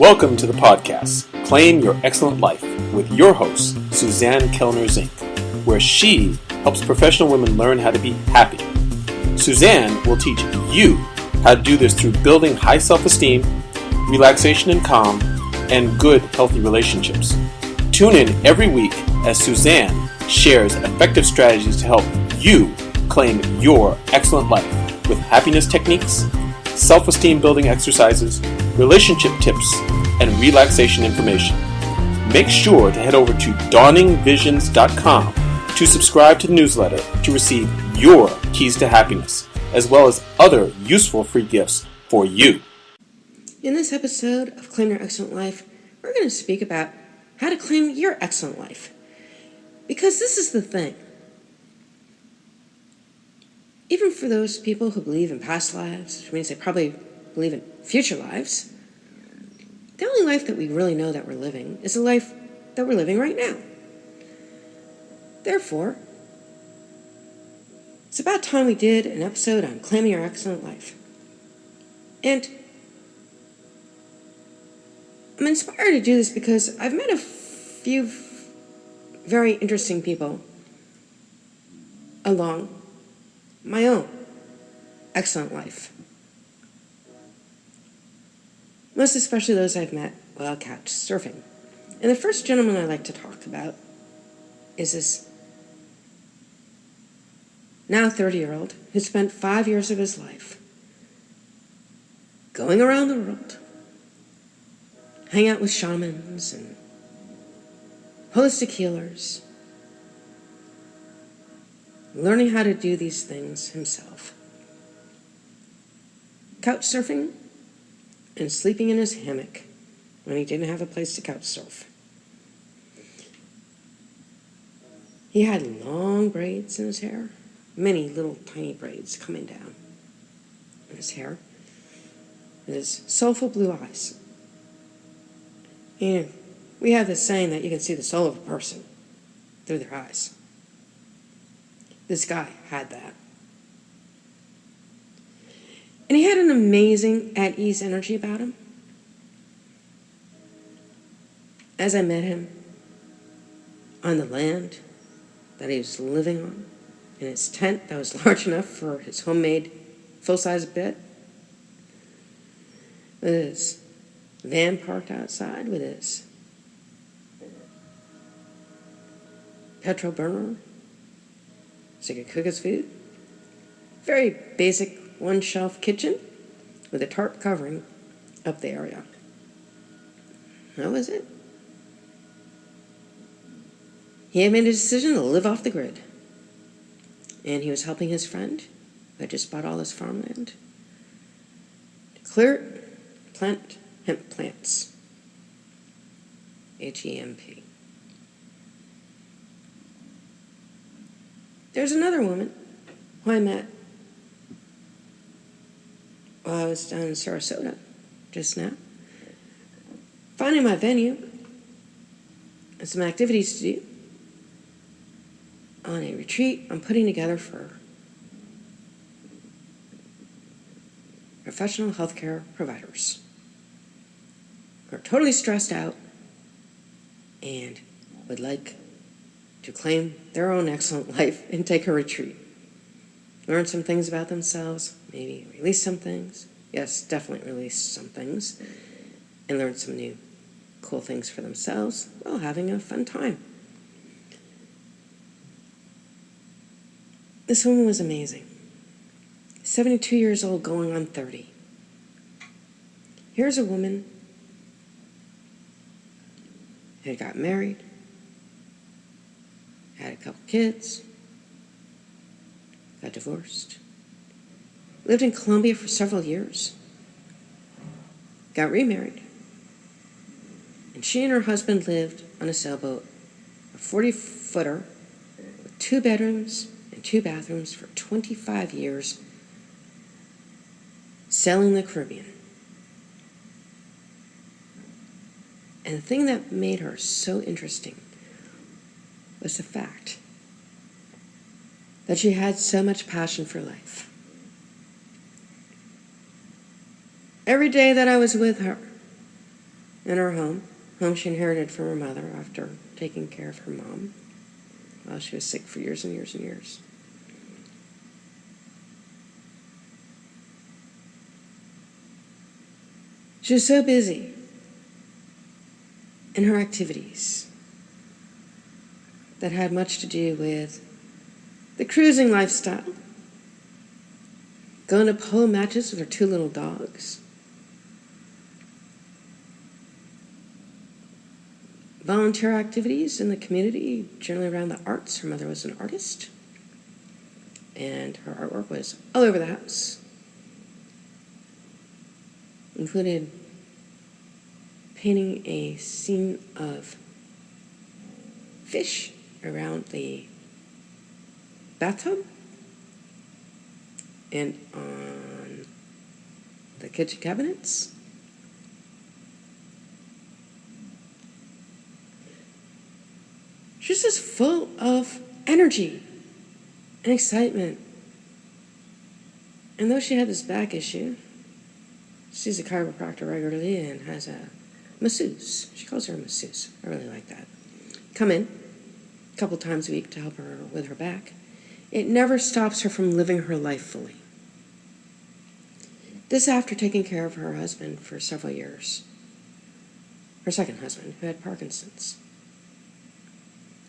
Welcome to the podcast, Claim Your Excellent Life, with your host, Suzanne Kellner-Zinck, where she helps professional women learn how to be happy. Suzanne will teach you how to do this through building high self-esteem, relaxation and calm, and good, healthy relationships. Tune in every week as Suzanne shares effective strategies to help you claim your excellent life with happiness techniques, self-esteem building exercises, relationship tips, and relaxation information. Make sure to head over to dawningvisions.com to subscribe to the newsletter to receive your keys to happiness, as well as other useful free gifts for you. In this episode of Claim Your Excellent Life, we're going to speak about how to claim your excellent life. Because this is the thing. Even for those people who believe in past lives, which means they probably believe in future lives, the only life that we really know that we're living is the life that we're living right now. Therefore, it's about time we did an episode on claiming your excellent life. And I'm inspired to do this because I've met a few very interesting people along my own excellent life. Most especially those I've met while couch surfing. And the first gentleman I'd like to talk about is this now 30-year-old who spent 5 years of his life going around the world, hang out with shamans and holistic healers, learning how to do these things himself. Couch surfing and sleeping in his hammock when he didn't have a place to couch surf. He had long braids in his hair, many little tiny braids coming down in his hair, with his soulful blue eyes. And we have this saying that you can see the soul of a person through their eyes. This guy had that. And he had an amazing at-ease energy about him. As I met him on the land that he was living on, in his tent that was large enough for his homemade full-size bed, with his van parked outside, with his petrol burner, so he could cook his food. Very basic one-shelf kitchen with a tarp covering up the area. That was it. He had made a decision to live off the grid. And he was helping his friend, who had just bought all this farmland, to clear it, plant hemp plants. H-E-M-P. There's another woman who I met while I was down in Sarasota just now, finding my venue and some activities to do on a retreat I'm putting together for professional healthcare providers who are totally stressed out and would like to claim their own excellent life and take a retreat. Learn some things about themselves, maybe release some things. Yes, definitely release some things. And learn some new cool things for themselves while having a fun time. This woman was amazing. 72 years old, going on 30. Here's a woman who got married, had a couple kids, got divorced, lived in Colombia for several years, got remarried, and she and her husband lived on a sailboat, a 40-footer, with 2 bedrooms and 2 bathrooms for 25 years, sailing the Caribbean. And the thing that made her so interesting was the fact that she had so much passion for life. Every day that I was with her, in her home she inherited from her mother after taking care of her mom while she was sick for years and years and years. She was so busy in her activities that had much to do with the cruising lifestyle, going to polo matches with her 2 little dogs, volunteer activities in the community, generally around the arts. Her mother was an artist, and her artwork was all over the house. Included painting a scene of fish around the bathtub and on the kitchen cabinets. She's just full of energy and excitement. And though she had this back issue, she sees a chiropractor regularly and has a masseuse. She calls her a masseuse. I really like that. Come in a couple times a week to help her with her back. It never stops her from living her life fully. This after taking care of her husband for several years. Her second husband, who had Parkinson's.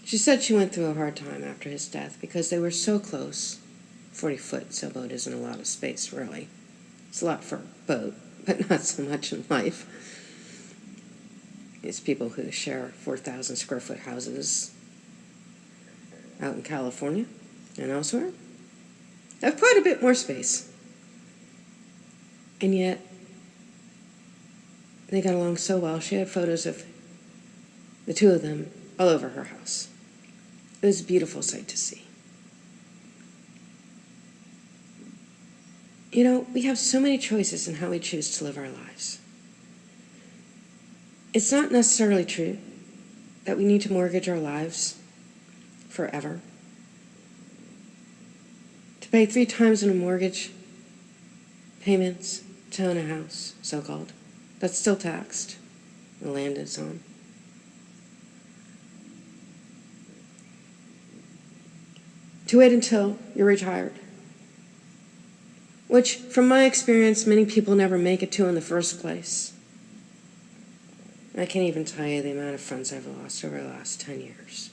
She said she went through a hard time after his death because they were so close. 40-foot sailboat isn't a lot of space, really. It's a lot for a boat, but not so much in life. It's people who share 4,000 square foot houses out in California and elsewhere have quite a bit more space. And yet, they got along so well. She had photos of the 2 of them all over her house. It was a beautiful sight to see. You know, we have so many choices in how we choose to live our lives. It's not necessarily true that we need to mortgage our lives forever. To pay 3 times in a mortgage payments to own a house, so-called, that's still taxed. The land is on. To wait until you're retired, which, from my experience, many people never make it to in the first place. I can't even tell you the amount of friends I've lost over the last 10 years.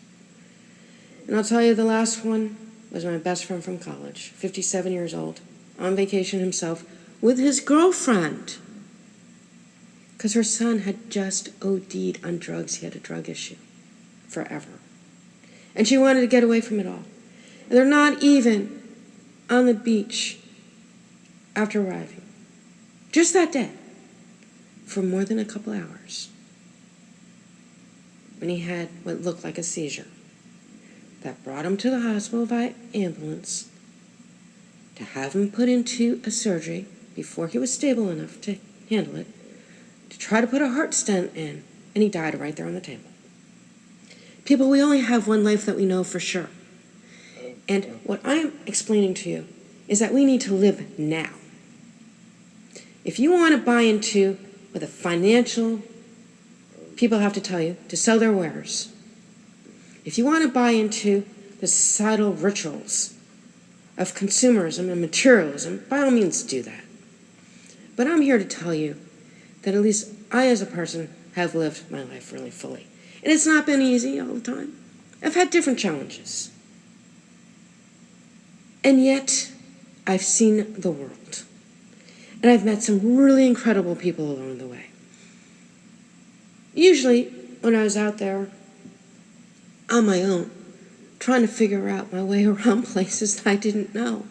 And I'll tell you, the last one was my best friend from college, 57 years old, on vacation himself with his girlfriend, because her son had just OD'd on drugs. He had a drug issue forever. And she wanted to get away from it all. And they're not even on the beach after arriving, just that day, for more than a couple hours, when he had what looked like a seizure that brought him to the hospital by ambulance to have him put into a surgery before he was stable enough to handle it, to try to put a heart stent in, and he died right there on the table. People, we only have one life that we know for sure. And what I'm explaining to you is that we need to live now. If you want to buy into what the financial people have to tell you to sell their wares, if you want to buy into the societal rituals of consumerism and materialism, by all means do that. But I'm here to tell you that at least I, as a person, have lived my life really fully. And it's not been easy all the time. I've had different challenges. And yet, I've seen the world. And I've met some really incredible people along the way. Usually, when I was out there on my own, trying to figure out my way around places that I didn't know,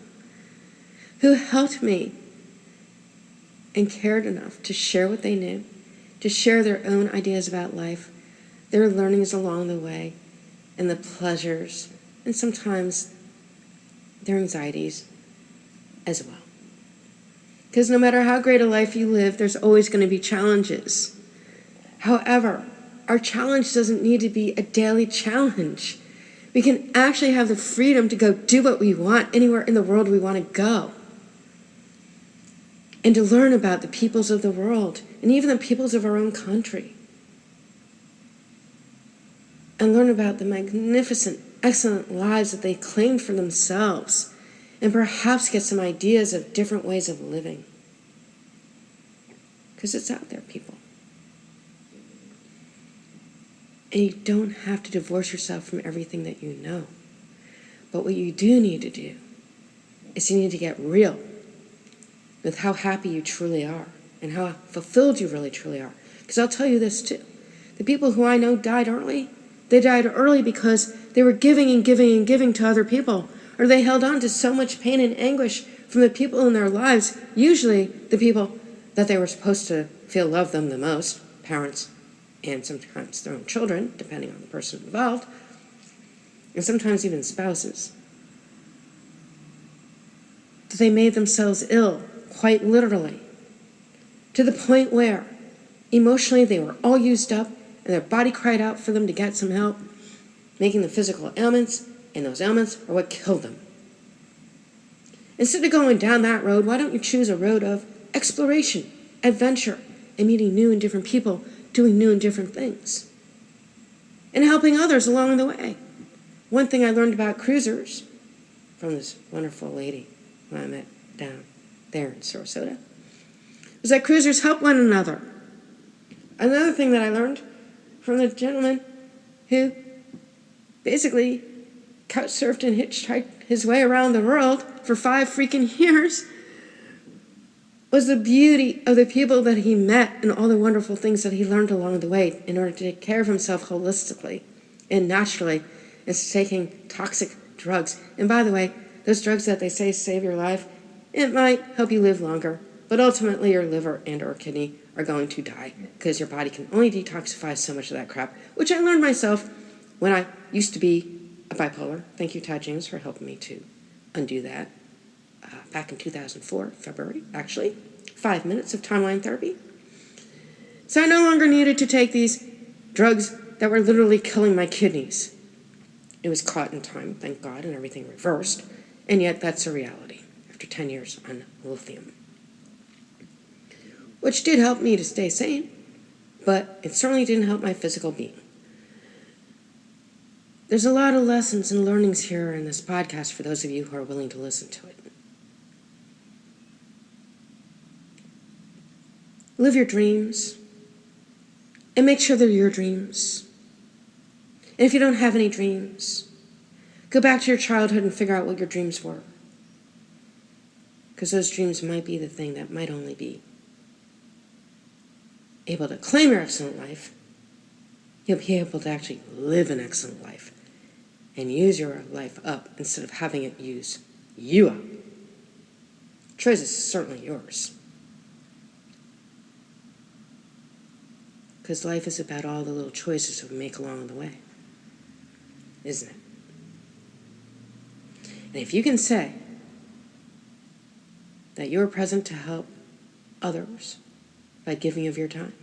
who helped me and cared enough to share what they knew, to share their own ideas about life, their learnings along the way, and the pleasures, and sometimes their anxieties as well. Because no matter how great a life you live, there's always going to be challenges. However, our challenge doesn't need to be a daily challenge. We can actually have the freedom to go do what we want anywhere in the world we want to go. And to learn about the peoples of the world, and even the peoples of our own country. and learn about the magnificent, excellent lives that they claimed for themselves, and perhaps get some ideas of different ways of living. Because it's out there, people. And you don't have to divorce yourself from everything that you know. But what you do need to do is you need to get real with how happy you truly are and how fulfilled you really truly are. Because I'll tell you this too. The people who I know died early. They died early because they were giving and giving and giving to other people. Or they held on to so much pain and anguish from the people in their lives, usually the people that they were supposed to feel loved them the most, parents, and sometimes their own children, depending on the person involved, and sometimes even spouses. That they made themselves ill, quite literally, to the point where emotionally they were all used up and their body cried out for them to get some help, making the physical ailments, and those ailments are what killed them. Instead of going down that road, why don't you choose a road of exploration, adventure, and meeting new and different people, doing new and different things, and helping others along the way. One thing I learned about cruisers from this wonderful lady who I met down there in Sarasota was that cruisers help one another. Another thing that I learned from the gentleman who basically couch surfed and hitchhiked his way around the world for 5 freaking years was the beauty of the people that he met and all the wonderful things that he learned along the way in order to take care of himself holistically and naturally instead of taking toxic drugs. And by the way, those drugs that they say save your life, it might help you live longer, but ultimately your liver and or kidney are going to die because your body can only detoxify so much of that crap, which I learned myself when I used to be a bipolar. Thank you, Todd James, for helping me to undo that. Back in 2004, February, actually, 5 minutes of timeline therapy. So I no longer needed to take these drugs that were literally killing my kidneys. It was caught in time, thank God, and everything reversed. And yet that's a reality after 10 years on lithium. Which did help me to stay sane, but it certainly didn't help my physical being. There's a lot of lessons and learnings here in this podcast for those of you who are willing to listen to it. Live your dreams, and make sure they're your dreams. And if you don't have any dreams, go back to your childhood and figure out what your dreams were. Because those dreams might be the thing that might only be able to claim your excellent life. You'll be able to actually live an excellent life and use your life up instead of having it use you up. Choice is certainly yours. Because life is about all the little choices we make along the way, isn't it? And if you can say that you're present to help others by giving of your time,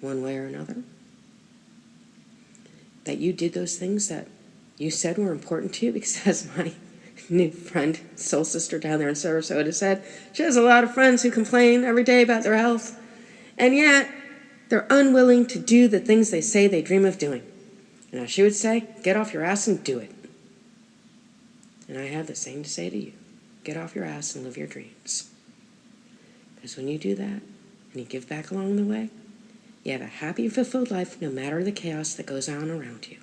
one way or another, that you did those things that you said were important to you, because as my new friend, soul sister down there in Sarasota said, she has a lot of friends who complain every day about their health, and yet they're unwilling to do the things they say they dream of doing. And as she would say, get off your ass and do it. And I have the same to say to you. Get off your ass and live your dreams. Because when you do that, and you give back along the way, you have a happy, fulfilled life no matter the chaos that goes on around you.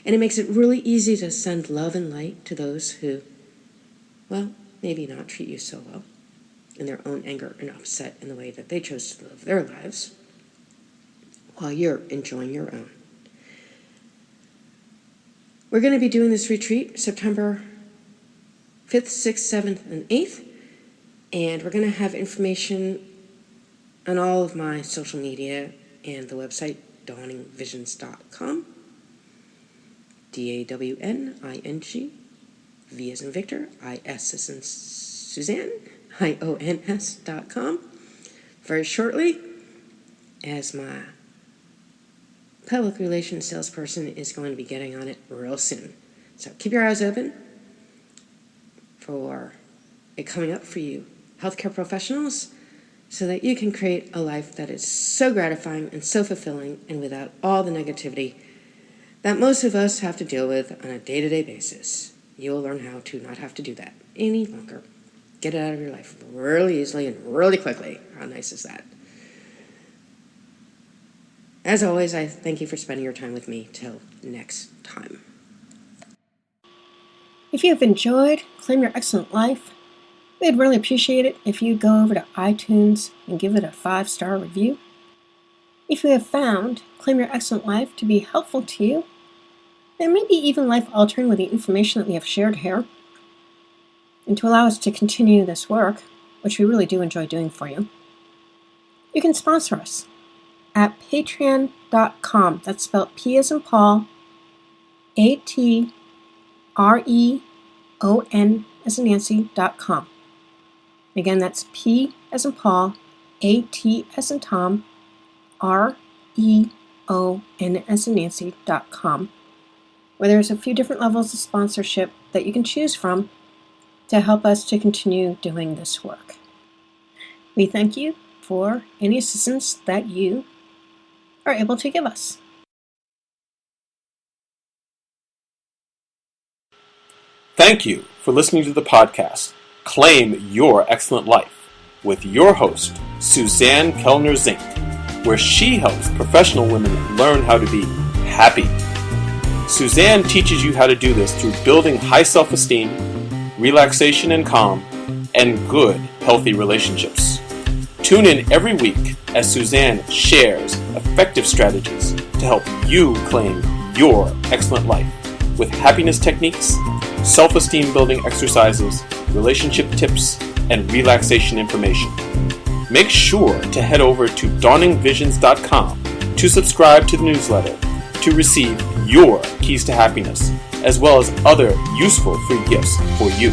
And it makes it really easy to send love and light to those who, well, maybe not treat you so well in their own anger and upset in the way that they chose to live their lives, while you're enjoying your own. We're going to be doing this retreat September 5th, 6th, 7th, and 8th, and we're going to have information on all of my social media and the website dawningvisions.com. DAWNING, V as in Victor, IS as in Suzanne, IONS.com. Very shortly, as my public relations salesperson is going to be getting on it real soon. So keep your eyes open for it coming up for you healthcare professionals, so that you can create a life that is so gratifying and so fulfilling and without all the negativity that most of us have to deal with on a day-to-day basis. You'll learn how to not have to do that any longer. Get it out of your life really easily and really quickly. How nice is that? As always, I thank you for spending your time with me. Till next time. If you have enjoyed Claim Your Excellent Life, we'd really appreciate it if you go over to iTunes and give it a 5-star review. If you have found Claim Your Excellent Life to be helpful to you, and maybe even life-altering with the information that we have shared here, and to allow us to continue this work, which we really do enjoy doing for you, you can sponsor us at patreon.com. That's spelled P as in Paul, ATREON as in Nancy.com. Again, that's P as in Paul, AT as in Tom, REON as in Nancy.com, where there's a few different levels of sponsorship that you can choose from to help us to continue doing this work. We thank you for any assistance that you are able to give us. Thank you for listening to the podcast, Claim Your Excellent Life, with your host, Suzanne Kellner-Zinck, where she helps professional women learn how to be happy. Suzanne teaches you how to do this through building high self-esteem, relaxation and calm, and good, healthy relationships. Tune in every week as Suzanne shares effective strategies to help you claim your excellent life with happiness techniques, self-esteem building exercises, relationship tips, and relaxation information. Make sure to head over to dawningvisions.com to subscribe to the newsletter to receive your keys to happiness, as well as other useful free gifts for you.